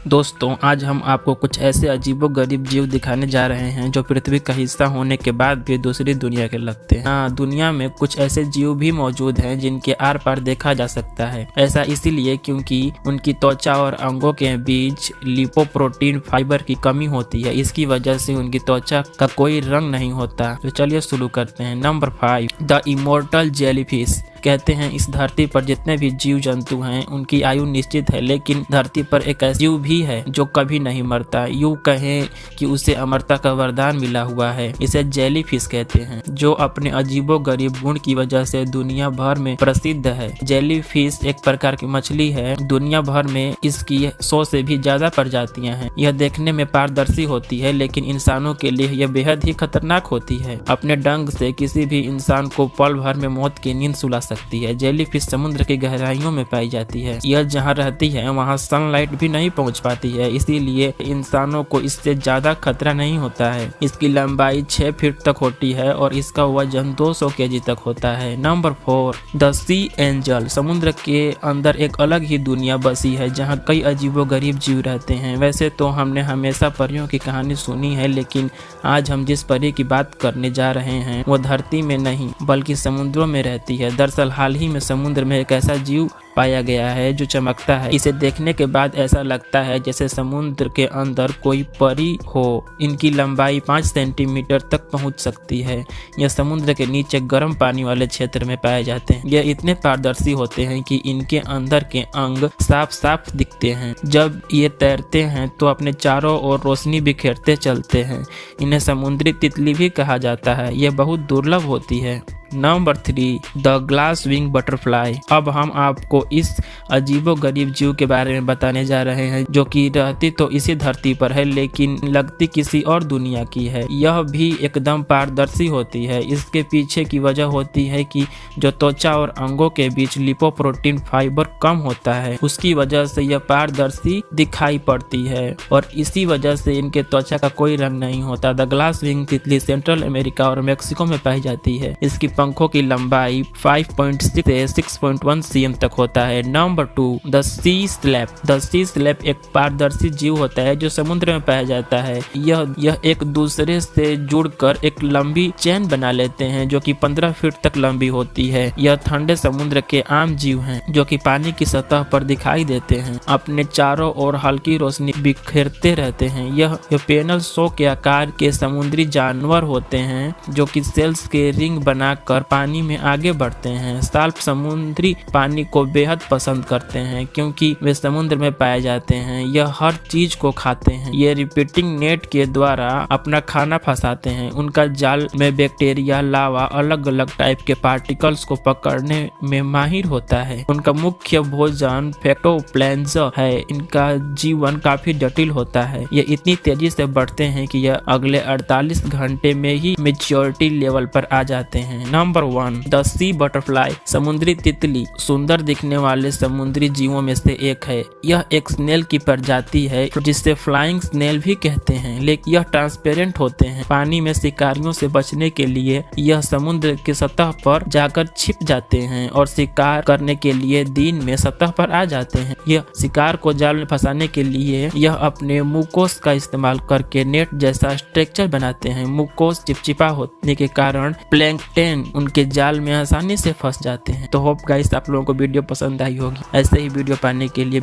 दोस्तों, आज हम आपको कुछ ऐसे अजीबोगरीब जीव दिखाने जा रहे हैं जो पृथ्वी का हिस्सा होने के बाद भी दूसरी दुनिया के लगते हैं। हाँ, दुनिया में कुछ ऐसे जीव भी मौजूद हैं जिनके आर पार देखा जा सकता है। ऐसा इसीलिए क्योंकि उनकी त्वचा और अंगों के बीच लिपोप्रोटीन फाइबर की कमी होती है। इसकी वजह से उनकी त्वचा का कोई रंग नहीं होता। तो चलिए शुरू करते हैं। Number 5, the immortal jellyfish. कहते हैं इस धरती पर जितने भी जीव जंतु हैं उनकी आयु निश्चित है, लेकिन धरती पर एक ऐसा जीव भी है जो कभी नहीं मरता। यूं कहें कि उसे अमरता का वरदान मिला हुआ है। इसे जेलीफिश कहते हैं, जो अपने अजीबोगरीब गुण की वजह से दुनिया भर में प्रसिद्ध है। जेलीफिश एक प्रकार की मछली है। दुनिया भर में इसकी 100 से भी ज्यादा प्रजातियां हैं। यह देखने में पारदर्शी होती है, लेकिन इंसानों के लिए यह बेहद ही खतरनाक होती है। अपने डंक से किसी भी इंसान को पल भर में मौत की नींद सुला सकती है। जेलीफिश समुद्र की गहराइयों में पाई जाती है। यह जहां रहती है वहां सनलाइट भी नहीं पहुंच पाती है, इसीलिए इंसानों को इससे ज्यादा खतरा नहीं होता है। इसकी लंबाई 6 फीट तक होती है और इसका वजन 200 केजी तक होता है। Number 4, the sea angel. समुद्र के अंदर एक अलग ही दुनिया बसी है जहाँ कई अजीबोगरीब जीव रहते हैं। वैसे तो हमने हमेशा परियों की कहानी सुनी है, लेकिन आज हम जिस परी की बात करने जा रहे हैं वो धरती में नहीं बल्कि समुद्रों में रहती है। दरअसल हाल ही में समुद्र में एक ऐसा जीव पाया गया है जो चमकता है। इसे देखने के बाद ऐसा लगता है जैसे समुद्र के अंदर कोई परी हो। इनकी लंबाई 5 सेंटीमीटर तक पहुंच सकती है। यह समुद्र के नीचे गर्म पानी वाले क्षेत्र में पाए जाते हैं। यह इतने पारदर्शी होते हैं कि इनके अंदर के अंग साफ साफ दिखते हैं। जब ये तैरते हैं तो अपने चारों ओर रोशनी बिखेरते चलते हैं। इन्हें समुद्री तितली भी कहा जाता है। यह बहुत दुर्लभ होती है। Number 3, the glass wing butterfly. अब हम आपको इस अजीबोगरीब जीव के बारे में बताने जा रहे हैं जो कि रहती तो इसी धरती पर है, लेकिन लगती किसी और दुनिया की है। यह भी एकदम पारदर्शी होती है। इसके पीछे की वजह होती है कि जो त्वचा और अंगों के बीच लिपोप्रोटीन फाइबर कम होता है, उसकी वजह से यह पारदर्शी दिखाई पड़ती है और इसी वजह से इनके त्वचा का कोई रंग नहीं होता। द ग्लास विंग तितली सेंट्रल अमेरिका और मेक्सिको में पाई जाती है। इसकी पंखों की लंबाई 5.6 से 6.1 cm तक होता है। Number 2, the sea salp. The sea salp एक पारदर्शी जीव होता है जो समुद्र में पाया जाता है। यह एक दूसरे से जुड़कर एक लंबी चेन बना लेते हैं जो कि 15 फीट तक लंबी होती है। यह ठंडे समुद्र के आम जीव हैं जो कि पानी की सतह पर दिखाई देते हैं। अपने चारों ओर हल्की रोशनी बिखेरते रहते हैं। यह पेनल शो के आकार के समुद्री जानवर होते हैं जो कि सेल्स के रिंग बना कर पानी में आगे बढ़ते हैं। साल्प समुद्री पानी को बेहद पसंद करते हैं क्योंकि वे समुद्र में पाए जाते हैं। यह हर चीज को खाते हैं। ये रिपीटिंग नेट के द्वारा अपना खाना फंसाते हैं। उनका जाल में बैक्टीरिया, लावा, अलग अलग टाइप के पार्टिकल्स को पकड़ने में माहिर होता है। उनका मुख्य भोजन फैक्टोप्लैंजा है। इनका जीवन काफी जटिल होता है। ये इतनी तेजी से बढ़ते हैं कि यह अगले 48 घंटे में ही मैच्योरिटी लेवल पर आ जाते हैं। Number 1, the sea butterfly. समुद्री तितली सुंदर दिखने वाले समुद्री जीवों में से एक है। यह एक स्नेल की प्रजाति है जिसे फ्लाइंग स्नेल भी कहते हैं, लेकिन यह ट्रांसपेरेंट होते हैं। पानी में शिकारियों से बचने के लिए यह समुद्र की सतह पर जाकर छिप जाते हैं और शिकार करने के लिए दिन में सतह पर आ जाते हैं। यह शिकार को जाल में फंसाने के लिए यह अपने मुकोस का इस्तेमाल करके नेट जैसा स्ट्रक्चर बनाते हैं। मुकोस चिपचिपा होने के कारण प्लैंकटन उनके जाल में आसानी से फंस जाते हैं। तो होप गाइस आप लोगों को वीडियो पसंद आई होगी। ऐसे ही वीडियो पाने के लिए